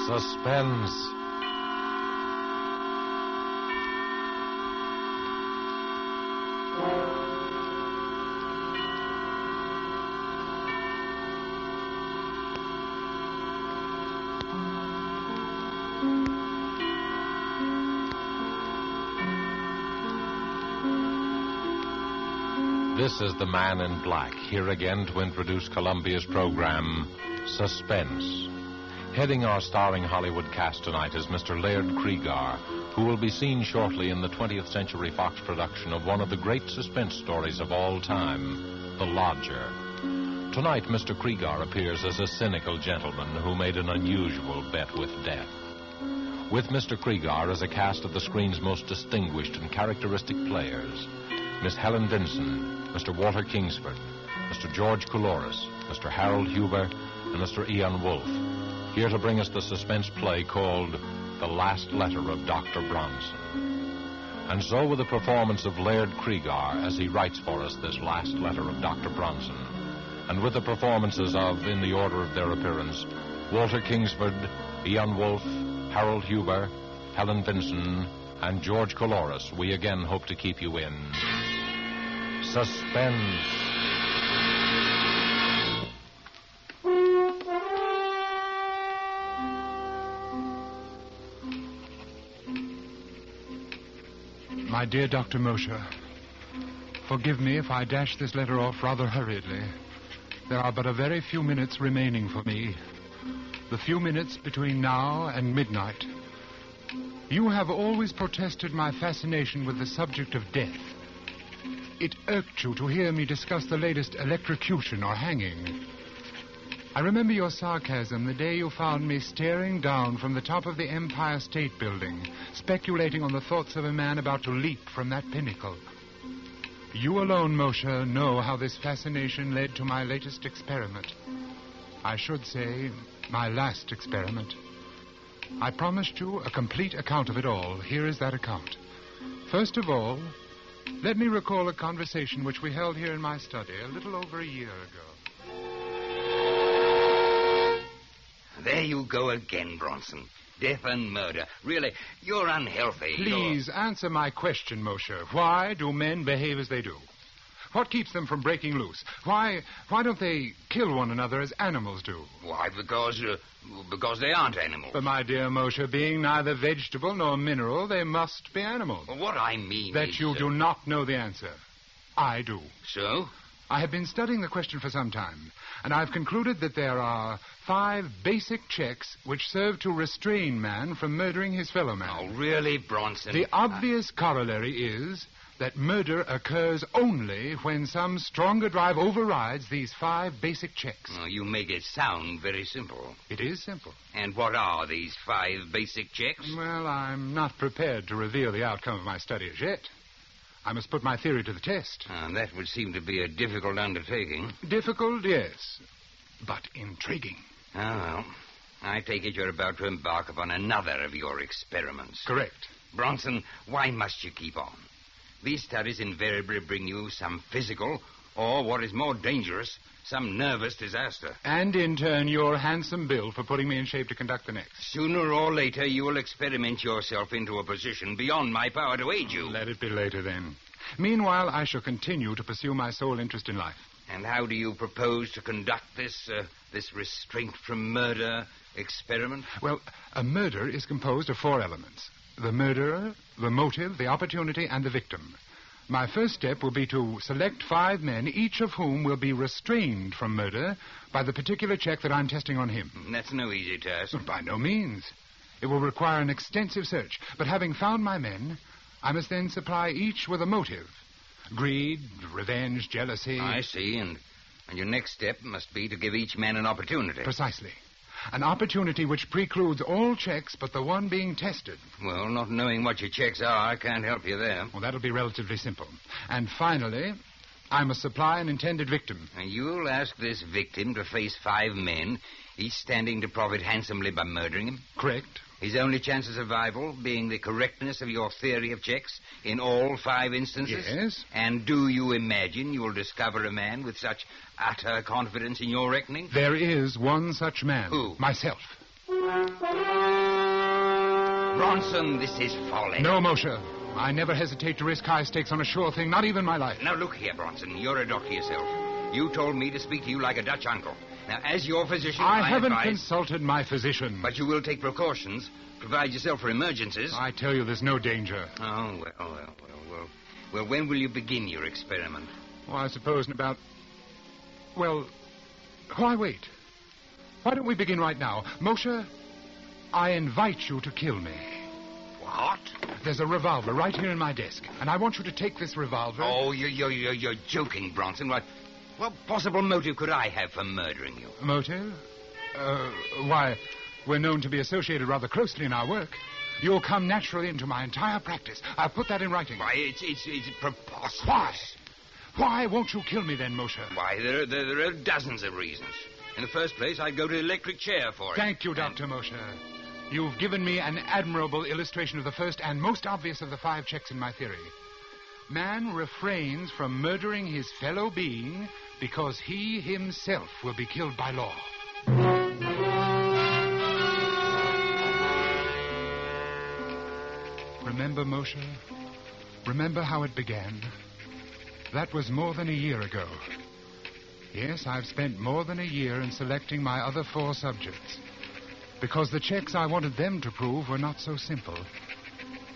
Suspense. This is the Man in Black, here again to introduce Columbia's program, Suspense. Heading our starring Hollywood cast tonight is Mr. Laird Cregar, who will be seen shortly in the 20th Century Fox production of one of the great suspense stories of all time, The Lodger. Tonight, Mr. Cregar appears as a cynical gentleman who made an unusual bet with death. With Mr. Cregar as a cast of the screen's most distinguished and characteristic players, Miss Helen Vinson, Mr. Walter Kingsford, Mr. George Couloris, Mr. Harold Huber, and Mr. Ian Wolfe, here to bring us the suspense play called The Last Letter of Dr. Bronson. And so with the performance of Laird Cregar as he writes for us this last letter of Dr. Bronson, and with the performances of, in the order of their appearance, Walter Kingsford, Ian Wolfe, Harold Huber, Helen Vinson, and George Couloris, we again hope to keep you in suspense. My dear Dr. Moshe, forgive me if I dash this letter off rather hurriedly. There are but a very few minutes remaining for me. The few minutes between now and midnight. You have always protested my fascination with the subject of death. It irked you to hear me discuss the latest electrocution or hanging. I remember your sarcasm the day you found me staring down from the top of the Empire State Building, speculating on the thoughts of a man about to leap from that pinnacle. You alone, Moshe, know how this fascination led to my latest experiment. I should say, my last experiment. I promised you a complete account of it all. Here is that account. First of all, let me recall a conversation which we held here in my study a little over a year ago. There you go again, Bronson. Death and murder. Really, you're unhealthy. Please answer my question, Moshe. Why do men behave as they do? What keeps them from breaking loose? Why don't they kill one another as animals do? Why, because they aren't animals. But, my dear Moshe, being neither vegetable nor mineral, they must be animals. Well, what I mean that is... you do not know the answer. I do. So? I have been studying the question for some time, and I've concluded that there are 5 basic checks which serve to restrain man from murdering his fellow man. Oh, really, Bronson? The obvious corollary is that murder occurs only when some stronger drive overrides these 5 basic checks. Oh, you make it sound very simple. It is simple. And what are these 5 basic checks? Well, I'm not prepared to reveal the outcome of my study as yet. I must put my theory to the test. That would seem to be a difficult undertaking. Difficult, yes, but intriguing. Oh, well, I take it you're about to embark upon another of your experiments. Correct. Bronson, why must you keep on? These studies invariably bring you some physical, or what is more dangerous, some nervous disaster. And in turn, your handsome bill for putting me in shape to conduct the next. Sooner or later, you will experiment yourself into a position beyond my power to aid you. Let it be later, then. Meanwhile, I shall continue to pursue my sole interest in life. And how do you propose to conduct this restraint from murder experiment? Well, a murder is composed of 4 elements. The murderer, the motive, the opportunity, and the victim. My first step will be to select 5 men, each of whom will be restrained from murder by the particular check that I'm testing on him. That's no easy task. By no means. It will require an extensive search. But having found my men, I must then supply each with a motive. Greed, revenge, jealousy. I see, and your next step must be to give each man an opportunity. Precisely. An opportunity which precludes all checks but the one being tested. Well, not knowing what your checks are, I can't help you there. Well, that'll be relatively simple. And finally, I must supply an intended victim. And you'll ask this victim to face 5 men, each standing to profit handsomely by murdering him? Correct. His only chance of survival being the correctness of your theory of checks in all 5 instances? Yes. And do you imagine you will discover a man with such utter confidence in your reckoning? There is one such man. Who? Myself. Bronson, this is folly. No, Moshe. I never hesitate to risk high stakes on a sure thing, not even my life. Now, look here, Bronson. You're a doctor yourself. You told me to speak to you like a Dutch uncle. Now, as your physician, I haven't advise... consulted my physician. But you will take precautions. Provide yourself for emergencies. I tell you, there's no danger. Oh, well, when will you begin your experiment? Well, I suppose in about... Well, why wait? Why don't we begin right now? Moshe, I invite you to kill me. What? There's a revolver right here in my desk, and I want you to take this revolver... Oh, you're joking, Bronson. What possible motive could I have for murdering you? Motive? Why, we're known to be associated rather closely in our work. You'll come naturally into my entire practice. I'll put that in writing. Why, it's preposterous. Why? Why won't you kill me then, Moshe? Why, there are dozens of reasons. In the first place, I'd go to the electric chair for it. Thank you, Dr. Moshe. You've given me an admirable illustration of the first and most obvious of the 5 checks in my theory. Man refrains from murdering his fellow being because he himself will be killed by law. Remember, Moshe? Remember how it began? That was more than a year ago. Yes, I've spent more than a year in selecting my other 4 subjects, because the checks I wanted them to prove were not so simple.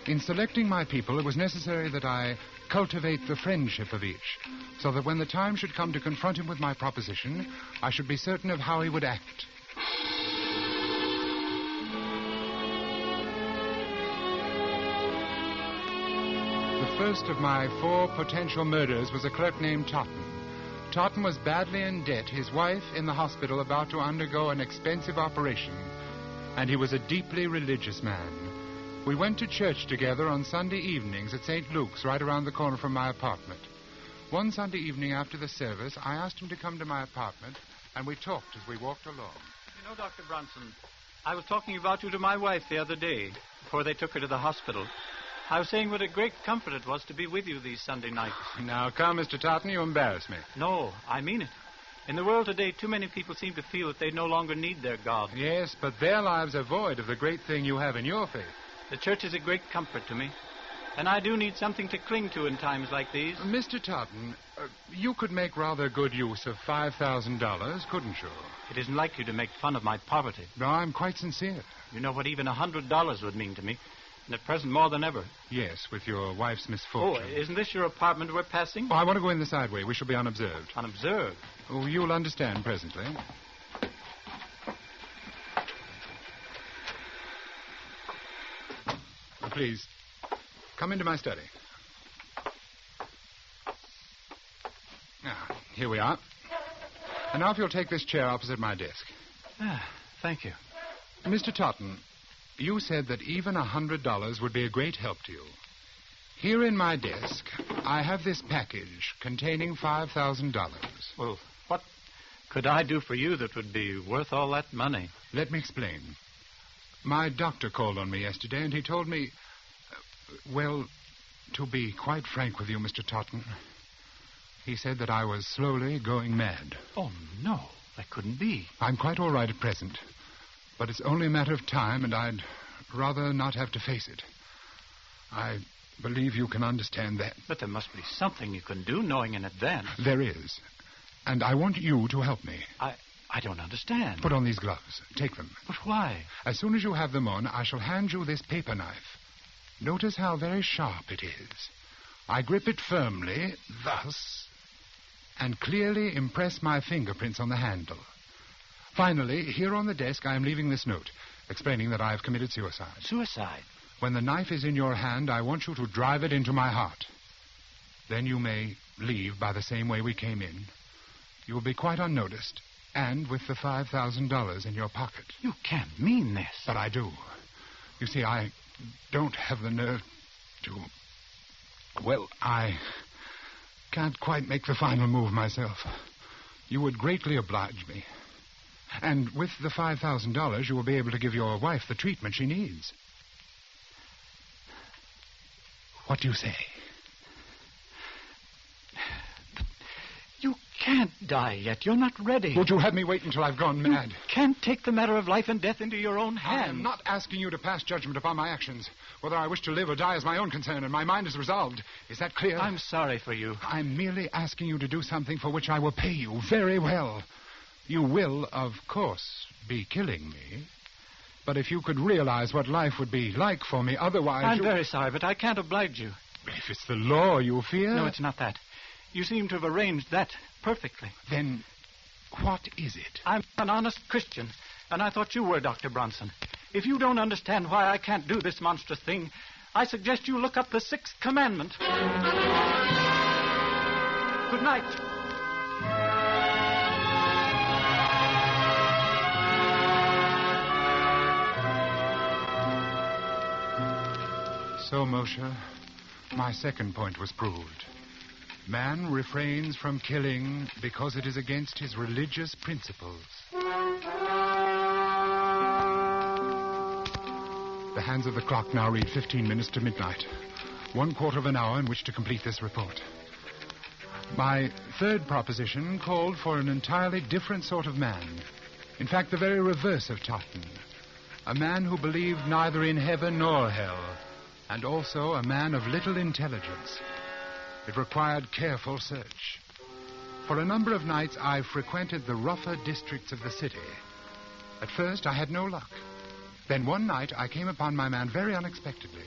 In selecting my people, it was necessary that I cultivate the friendship of each, so that when the time should come to confront him with my proposition, I should be certain of how he would act. The first of my 4 potential murders was a clerk named Totten. Totten was badly in debt, his wife in the hospital about to undergo an expensive operation, and he was a deeply religious man. We went to church together on Sunday evenings at St. Luke's, right around the corner from my apartment. One Sunday evening after the service, I asked him to come to my apartment, and we talked as we walked along. You know, Dr. Bronson, I was talking about you to my wife the other day, before they took her to the hospital. I was saying what a great comfort it was to be with you these Sunday nights. Now, come, Mr. Totten, you embarrass me. No, I mean it. In the world today, too many people seem to feel that they no longer need their God. Yes, but their lives are void of the great thing you have in your faith. The church is a great comfort to me. And I do need something to cling to in times like these. Mr. Totten, you could make rather good use of $5,000, couldn't you? It isn't like you to make fun of my poverty. No, I'm quite sincere. You know what even $100 would mean to me. And at present, more than ever. Yes, with your wife's Oh, misfortune. isn't this your apartment we're passing? Oh, I want to go in the side way. We shall be unobserved. Unobserved? Oh, you'll understand presently. Please, come into my study. Now, here we are. And now if you'll take this chair opposite my desk. Thank you. Mr. Totten, you said that even $100 would be a great help to you. Here in my desk, I have this package containing $5,000. Well, what could I do for you that would be worth all that money? Let me explain. My doctor called on me yesterday, and he told me... well, to be quite frank with you, Mr. Totten, he said that I was slowly going mad. Oh, no, that couldn't be. I'm quite all right at present, but it's only a matter of time, and I'd rather not have to face it. I believe you can understand that. But there must be something you can do, knowing in advance. There is, and I want you to help me. I don't understand. Put on these gloves. Take them. But why? As soon as you have them on, I shall hand you this paper knife. Notice how very sharp it is. I grip it firmly, thus, and clearly impress my fingerprints on the handle. Finally, here on the desk, I am leaving this note, explaining that I have committed suicide. Suicide? When the knife is in your hand, I want you to drive it into my heart. Then you may leave by the same way we came in. You will be quite unnoticed, and with the $5,000 in your pocket. You can't mean this. But I do. You see, I don't have the nerve to... well, I can't quite make the final move myself. You would greatly oblige me. And with the $5,000, you will be able to give your wife the treatment she needs. What do you say? You can't die yet. You're not ready. Would you have me wait until I've gone mad? You can't take the matter of life and death into your own hands. I am not asking you to pass judgment upon my actions. Whether I wish to live or die is my own concern, and my mind is resolved. Is that clear? I'm sorry for you. I'm merely asking you to do something for which I will pay you very well. You will, of course, be killing me. But if you could realize what life would be like for me otherwise... I'm very sorry, but I can't oblige you. If it's the law you fear... No, it's not that. You seem to have arranged that perfectly. Then what is it? I'm an honest Christian, and I thought you were, Dr. Bronson. If you don't understand why I can't do this monstrous thing, I suggest you look up the 6th commandment. Good night. So, Moshe, my second point was proved. Man refrains from killing because it is against his religious principles. The hands of the clock now read 15 minutes to midnight. 1/4 of an hour in which to complete this report. My third proposition called for an entirely different sort of man. In fact, the very reverse of Totten. A man who believed neither in heaven nor hell, and also a man of little intelligence. It required careful search. For a number of nights, I frequented the rougher districts of the city. At first, I had no luck. Then one night, I came upon my man very unexpectedly.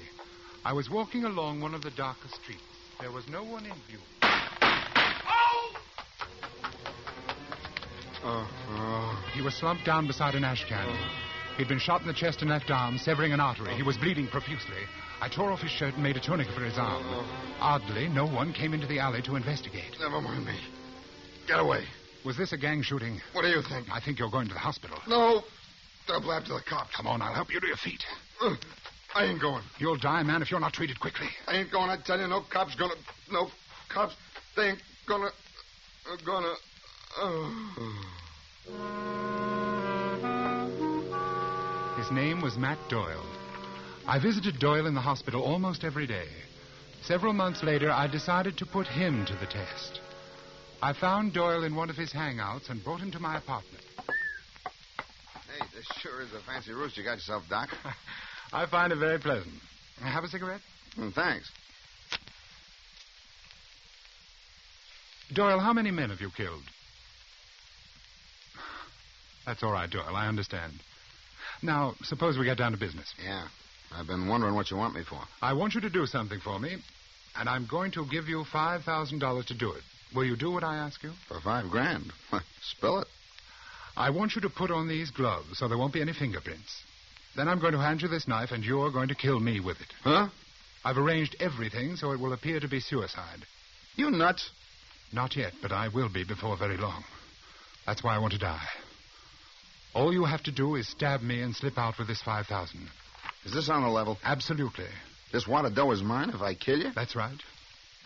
I was walking along one of the darker streets. There was no one in view. He was slumped down beside an ash can. He'd been shot in the chest and left arm, severing an artery. He was bleeding profusely. I tore off his shirt and made a tourniquet for his arm. Oddly, no one came into the alley to investigate. Never mind me. Get away. Was this a gang shooting? What do you think? I think you're going to the hospital. No. They'll blab to the cops. Come on, I'll help you to your feet. I ain't going. You'll die, man, if you're not treated quickly. I ain't going, I tell you. No cops gonna... No cops. They ain't gonna... His name was Matt Doyle. I visited Doyle in the hospital almost every day. Several months later, I decided to put him to the test. I found Doyle in one of his hangouts and brought him to my apartment. Hey, this sure is a fancy roost you got yourself, Doc. I find it very pleasant. Have a cigarette? Thanks. Doyle, how many men have you killed? That's all right, Doyle. I understand. Now, suppose we get down to business. Yeah. I've been wondering what you want me for. I want you to do something for me, and I'm going to give you $5,000 to do it. Will you do what I ask you? For $5,000? Spill it. I want you to put on these gloves so there won't be any fingerprints. Then I'm going to hand you this knife, and you're going to kill me with it. Huh? I've arranged everything so it will appear to be suicide. You nuts? Not yet, but I will be before very long. That's why I want to die. All you have to do is stab me and slip out with this $5,000. Is this on the level? Absolutely. This wad of dough is mine if I kill you? That's right.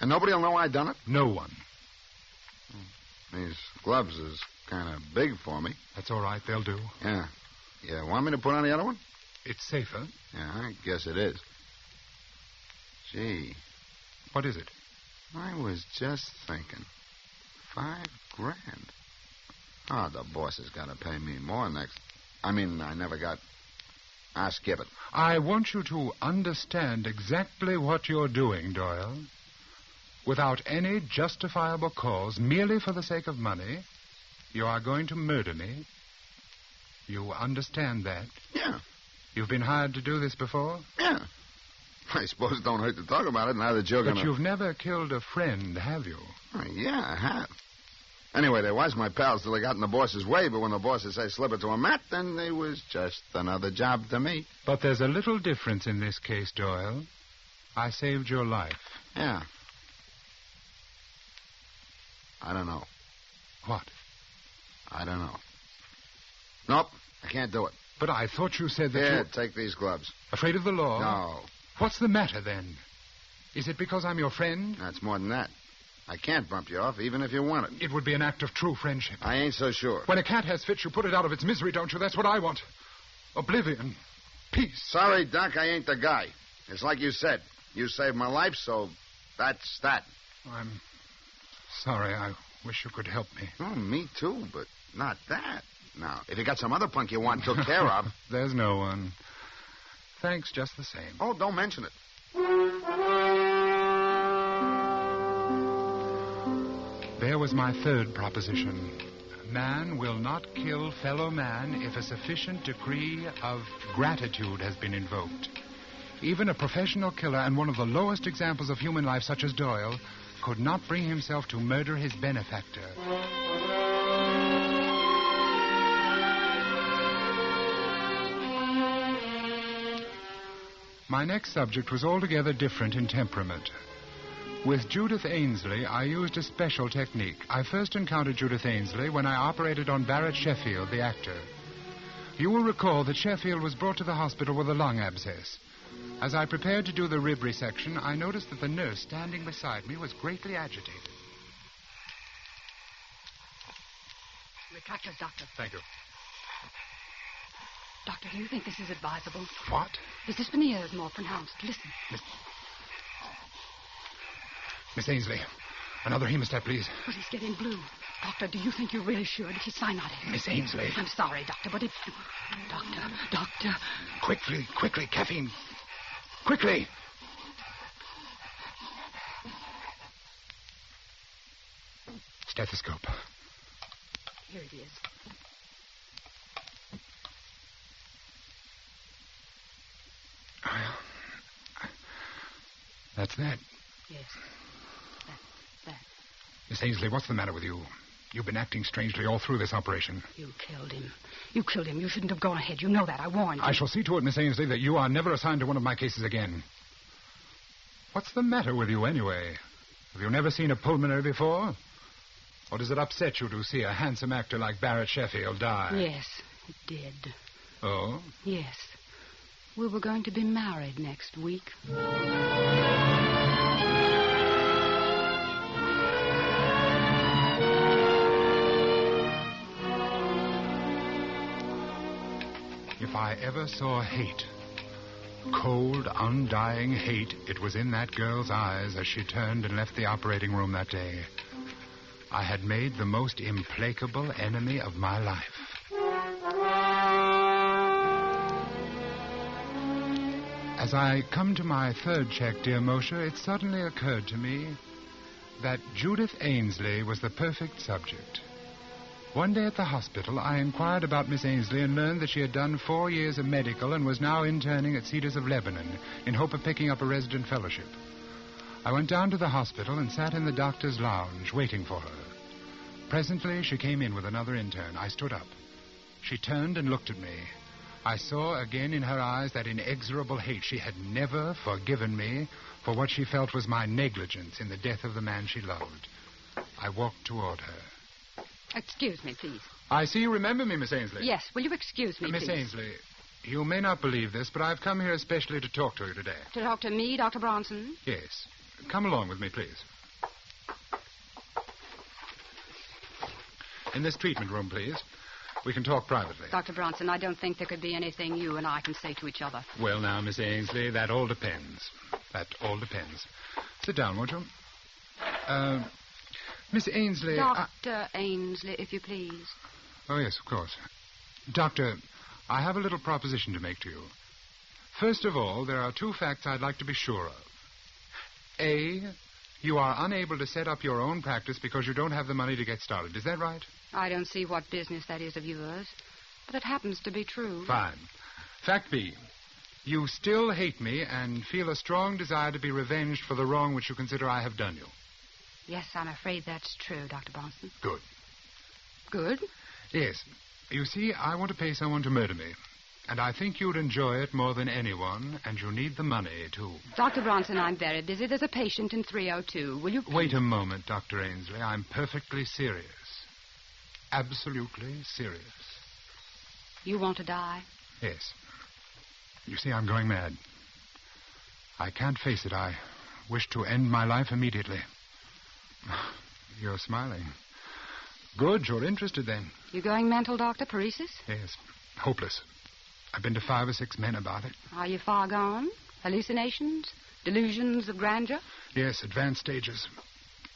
And nobody will know I done it? No one. These gloves is kind of big for me. That's all right. They'll do. Yeah. You want me to put on the other one? It's safer. Yeah, I guess it is. Gee. What is it? I was just thinking. $5,000. Oh, the boss has got to pay me more next. I never got... I'll skip it. I want you to understand exactly what you're doing, Doyle. Without any justifiable cause, merely for the sake of money, you are going to murder me. You understand that? Yeah. You've been hired to do this before? Yeah. I suppose it don't hurt to talk about it now that you're going to... But you've never killed a friend, have you? Oh, yeah, I have. Anyway, they was my pals till they got in the boss's way, but when the bosses say slip it to a Matt, then they was just another job to me. But there's a little difference in this case, Doyle. I saved your life. Yeah. I don't know. What? I don't know. Nope, I can't do it. But I thought you said that Here, you... take these gloves. Afraid of the law? No. What's the matter, then? Is it because I'm your friend? That's more than that. I can't bump you off, even if you want it. It would be an act of true friendship. I ain't so sure. When a cat has fits, you put it out of its misery, don't you? That's what I want. Oblivion. Peace. Sorry, Doc, I ain't the guy. It's like you said. You saved my life, so that's that. I'm sorry. I wish you could help me. Oh, me too, but not that. Now, if you got some other punk you want took care of... There's no one. Thanks just the same. Oh, don't mention it. There was my third proposition. Man will not kill fellow man if a sufficient degree of gratitude has been invoked. Even a professional killer and one of the lowest examples of human life, such as Doyle, could not bring himself to murder his benefactor. My next subject was altogether different in temperament. With Judith Ainsley, I used a special technique. I first encountered Judith Ainsley when I operated on Barrett Sheffield, the actor. You will recall that Sheffield was brought to the hospital with a lung abscess. As I prepared to do the rib resection, I noticed that the nurse standing beside me was greatly agitated. Retractors, Doctor. Thank you. Doctor, do you think this is advisable? What? His dyspnea is more pronounced. Listen. Miss Ainsley, another hemostat, please. But he's getting blue. Doctor, do you think you really should? He's cyanotic. Miss Ainsley. I'm sorry, Doctor, but if... Doctor. Quickly, caffeine. Quickly. Stethoscope. Here it is. That's that. Yes. That. Miss Ainsley, what's the matter with you? You've been acting strangely all through this operation. You killed him. You shouldn't have gone ahead. You know that. I warned you. I shall see to it, Miss Ainsley, that you are never assigned to one of my cases again. What's the matter with you, anyway? Have you never seen a pulmonary before? Or does it upset you to see a handsome actor like Barrett Sheffield die? Yes, it did. Oh? Yes. We were going to be married next week. If I ever saw hate, cold, undying hate, it was in that girl's eyes as she turned and left the operating room that day. I had made the most implacable enemy of my life. As I come to my third check, dear Moshe, it suddenly occurred to me that Judith Ainsley was the perfect subject. One day at the hospital, I inquired about Miss Ainsley and learned that she had done 4 years of medical and was now interning at Cedars of Lebanon in hope of picking up a resident fellowship. I went down to the hospital and sat in the doctor's lounge waiting for her. Presently, she came in with another intern. I stood up. She turned and looked at me. I saw again in her eyes that inexorable hate. She had never forgiven me for what she felt was my negligence in the death of the man she loved. I walked toward her. Excuse me, please. I see you remember me, Miss Ainsley. Yes, will you excuse me, Miss please? Ainsley, you may not believe this, but I've come here especially to talk to you today. To talk to me, Dr. Bronson? Yes. Come along with me, please. In this treatment room, please. We can talk privately. Dr. Bronson, I don't think there could be anything you and I can say to each other. Well, now, Miss Ainsley, that all depends. Sit down, won't you? Miss Ainsley... Dr. Ainsley, if you please. Oh, yes, of course. Doctor, I have a little proposition to make to you. First of all, there are 2 facts I'd like to be sure of. A, you are unable to set up your own practice because you don't have the money to get started. Is that right? I don't see what business that is of yours, but it happens to be true. Fine. Fact B, you still hate me and feel a strong desire to be revenged for the wrong which you consider I have done you. Yes, I'm afraid that's true, Dr. Bronson. Good. Good? Yes. You see, I want to pay someone to murder me. And I think you'd enjoy it more than anyone, and you need the money, too. Dr. Bronson, I'm very busy. There's a patient in 302. Will you... Wait a moment, Dr. Ainsley. I'm perfectly serious. Absolutely serious. You want to die? Yes. You see, I'm going mad. I can't face it. I wish to end my life immediately. You're smiling. Good, you're interested then. You going mental, Doctor? Paresis? Yes. Hopeless. I've been to 5 or 6 men about it. Are you far gone? Hallucinations? Delusions of grandeur? Yes, advanced stages.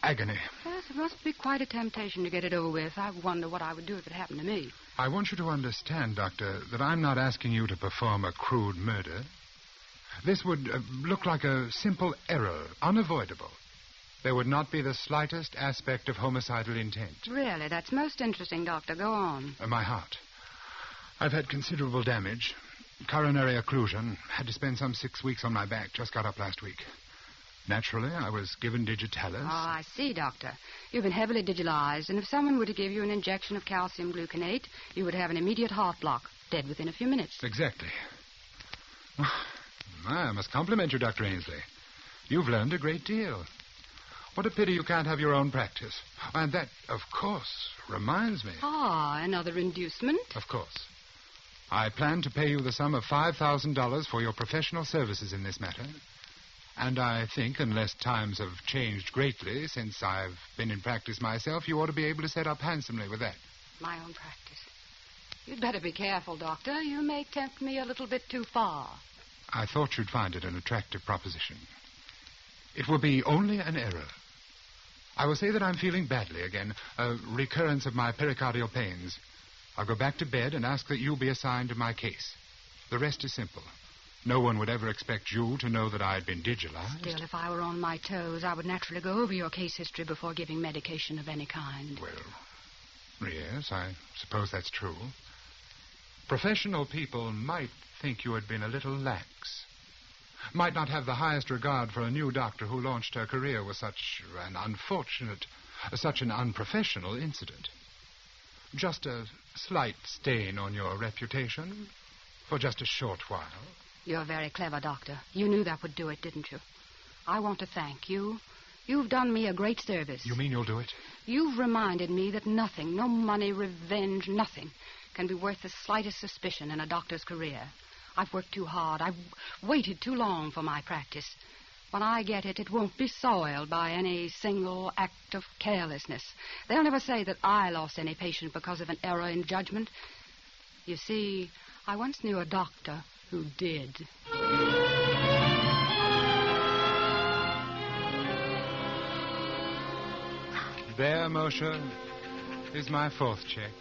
agony. Yes, it must be quite a temptation to get it over with. I wonder what I would do if it happened to me. I want you to understand, Doctor, that I'm not asking you to perform a crude murder. This would look like a simple error, unavoidable. There would not be the slightest aspect of homicidal intent. Really, that's most interesting, Doctor. Go on. My heart. I've had considerable damage. Coronary occlusion. Had to spend some 6 weeks on my back. Just got up last week. Naturally, I was given digitalis. Oh, I see, Doctor. You've been heavily digitalized, and if someone were to give you an injection of calcium gluconate, you would have an immediate heart block, dead within a few minutes. Exactly. I must compliment you, Dr. Ainsley. You've learned a great deal. What a pity you can't have your own practice. And that, of course, reminds me. Ah, another inducement? Of course. I plan to pay you the sum of $5,000 for your professional services in this matter. And I think, unless times have changed greatly since I've been in practice myself, you ought to be able to set up handsomely with that. My own practice. You'd better be careful, Doctor. You may tempt me a little bit too far. I thought you'd find it an attractive proposition. It will be only an error. I will say that I'm feeling badly again, a recurrence of my pericardial pains. I'll go back to bed and ask that you be assigned to my case. The rest is simple. No one would ever expect you to know that I had been digitalized. Still, if I were on my toes, I would naturally go over your case history before giving medication of any kind. Well, yes, I suppose that's true. Professional people might think you had been a little lax. Might not have the highest regard for a new doctor who launched her career with such an unprofessional incident. Just a slight stain on your reputation for just a short while. You're very clever, Doctor. You knew that would do it, didn't you? I want to thank you. You've done me a great service. You mean you'll do it? You've reminded me that nothing, no money, revenge, nothing, can be worth the slightest suspicion in a doctor's career. I've worked too hard. I've waited too long for my practice. When I get it, it won't be soiled by any single act of carelessness. They'll never say that I lost any patient because of an error in judgment. You see, I once knew a doctor who did. There, Moshe, is my fourth check.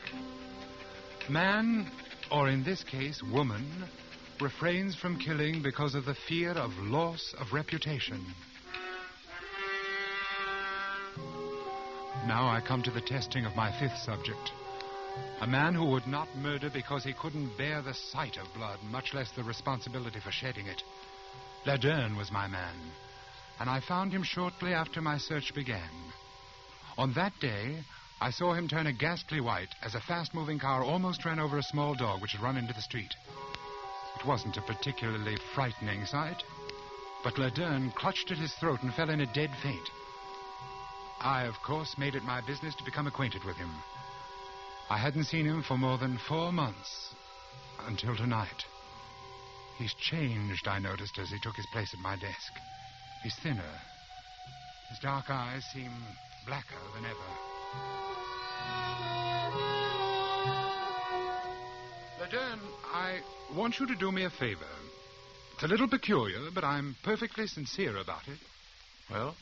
Man, or in this case, woman, refrains from killing because of the fear of loss of reputation. Now I come to the testing of my fifth subject. A man who would not murder because he couldn't bear the sight of blood, much less the responsibility for shedding it. Laderne was my man, and I found him shortly after my search began. On that day, I saw him turn a ghastly white as a fast-moving car almost ran over a small dog which had run into the street. It wasn't a particularly frightening sight, but Laderne clutched at his throat and fell in a dead faint. I, of course, made it my business to become acquainted with him. I hadn't seen him for more than 4 months, until tonight. He's changed, I noticed, as he took his place at my desk. He's thinner. His dark eyes seem blacker than ever. Laderne, I want you to do me a favor. It's a little peculiar, but I'm perfectly sincere about it. Well?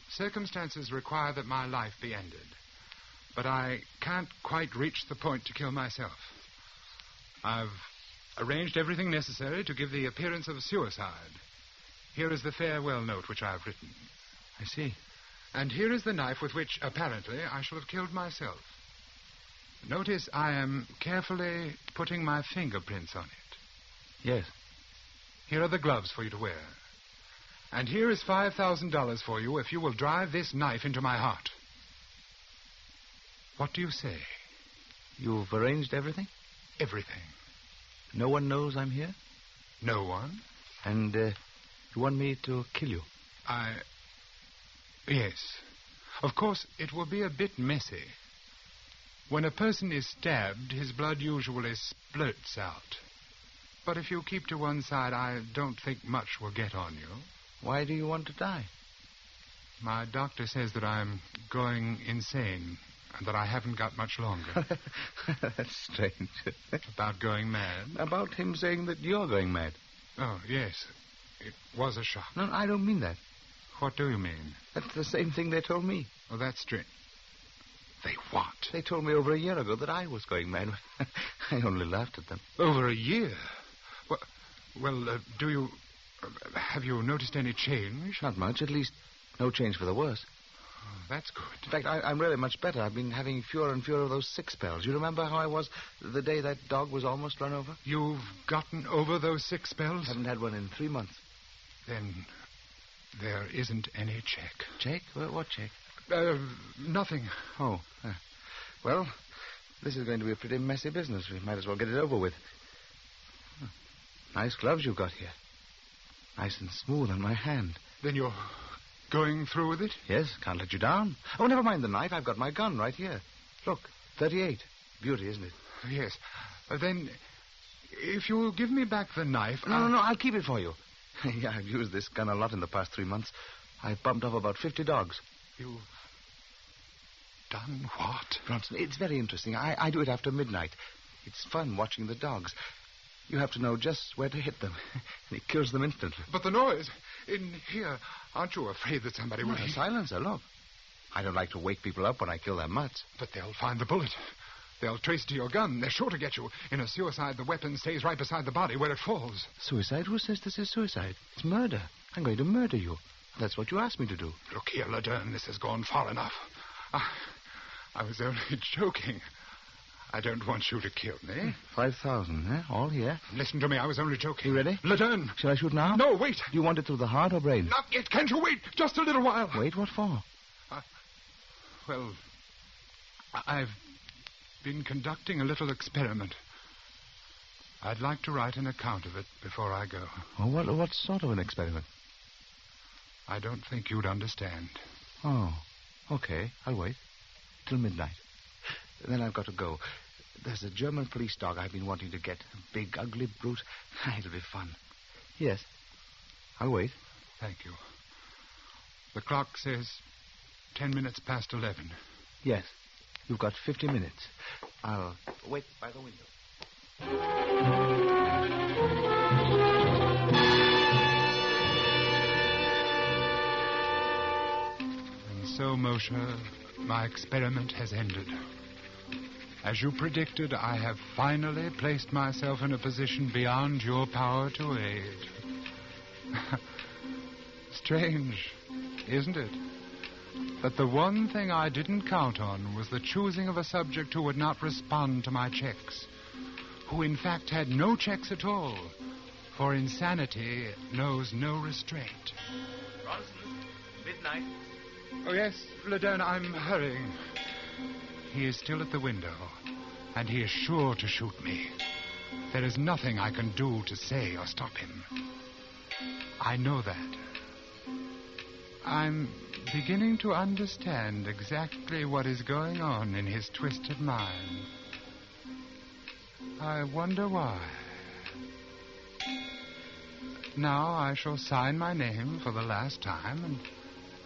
Circumstances require that my life be ended, but I can't quite reach the point to kill myself. I've arranged everything necessary to give the appearance of suicide. Here is the farewell note which I have written. I see. And here is the knife with which, apparently, I shall have killed myself. Notice I am carefully putting my fingerprints on it. Yes. Here are the gloves for you to wear. And here is $5,000 for you if you will drive this knife into my heart. What do you say? You've arranged everything? Everything. No one knows I'm here? No one. And you want me to kill you? Yes. Of course, it will be a bit messy. When a person is stabbed, his blood usually splurts out. But if you keep to one side, I don't think much will get on you. Why do you want to die? My doctor says that I'm going insane and that I haven't got much longer. That's strange. About going mad? About him saying that you're going mad. Oh, yes. It was a shock. No, I don't mean that. What do you mean? That's the same thing they told me. Oh, that's strange. They what? They told me over a year ago that I was going mad. I only laughed at them. Over a year? Well, do you... have you noticed any change? Not much, at least no change for the worse. Oh, that's good. In fact, I'm really much better. I've been having fewer and fewer of those sick spells. You remember how I was the day that dog was almost run over? You've gotten over those sick spells? Haven't had one in 3 months. Then there isn't any check. Check? What check? Nothing. Oh. Well, this is going to be a pretty messy business. We might as well get it over with. Nice gloves you've got here. Nice and smooth on my hand. Then you're going through with it? Yes, can't let you down. Oh, never mind the knife. I've got my gun right here. Look, 38. Beauty, isn't it? Yes. Then, if you'll give me back the knife... No, I'll keep it for you. Yeah, I've used this gun a lot in the past 3 months. I've bumped off about 50 dogs. You've done what? Bronson, it's very interesting. I do it after midnight. It's fun watching the dogs. You have to know just where to hit them. And it kills them instantly. But the noise in here, aren't you afraid that somebody will... A silencer, look. I don't like to wake people up when I kill their mutts. But they'll find the bullet. They'll trace to your gun. They're sure to get you. In a suicide, the weapon stays right beside the body where it falls. Suicide? Who says this is suicide? It's murder. I'm going to murder you. That's what you asked me to do. Look here, Laderne, this has gone far enough. I was only joking. I don't want you to kill me. 5,000, eh? All here. Listen to me, I was only joking. You ready? Laderne! Shall I shoot now? No, wait. Do you want it through the heart or brain? Not yet. Can't you wait just a little while? Wait, what for? Well, I've been conducting a little experiment. I'd like to write an account of it before I go. Oh, what sort of an experiment? I don't think you'd understand. Oh, okay. I'll wait. Till midnight. Then I've got to go. There's a German police dog I've been wanting to get. A big, ugly brute. It'll be fun. Yes. I'll wait. Thank you. The clock says 10 minutes past 11. Yes. You've got 50 minutes. I'll wait by the window. And so, Moshe, my experiment has ended. As you predicted, I have finally placed myself in a position beyond your power to aid. Strange, isn't it? That the one thing I didn't count on was the choosing of a subject who would not respond to my checks, who in fact had no checks at all, for insanity knows no restraint. Bronson, midnight. Oh, yes, Laderne, I'm hurrying. He is still at the window, and he is sure to shoot me. There is nothing I can do to say or stop him. I know that. I'm beginning to understand exactly what is going on in his twisted mind. I wonder why. Now I shall sign my name for the last time and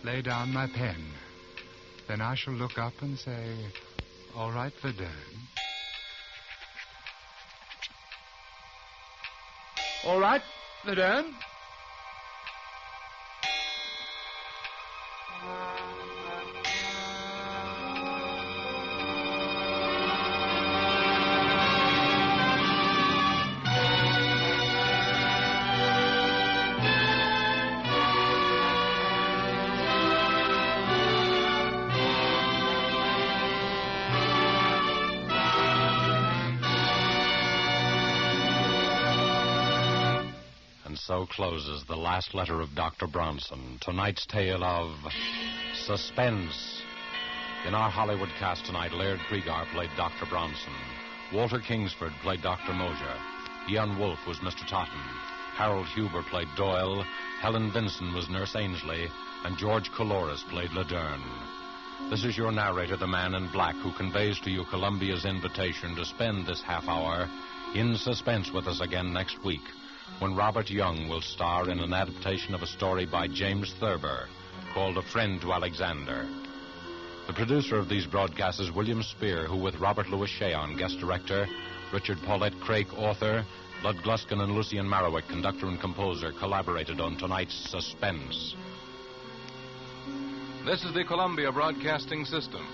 lay down my pen. Then I shall look up and say, "All right, Laderne." All right, Laderne. So closes the last letter of Dr. Bronson, tonight's tale of suspense. In our Hollywood cast tonight, Laird Kriegar played Dr. Bronson. Walter Kingsford played Dr. Mosher. Ian Wolfe was Mr. Totten. Harold Huber played Doyle. Helen Vinson was Nurse Ainsley. And George Coloris played Laderne. This is your narrator, the Man in Black, who conveys to you Columbia's invitation to spend this half hour in suspense with us again next week, when Robert Young will star in an adaptation of a story by James Thurber called A Friend to Alexander. The producer of these broadcasts is William Spear, who with Robert Louis Cheon, guest director, Richard Paulette Craik, author, Lud Gluskin and Lucien Marowik, conductor and composer, collaborated on tonight's Suspense. This is the Columbia Broadcasting System.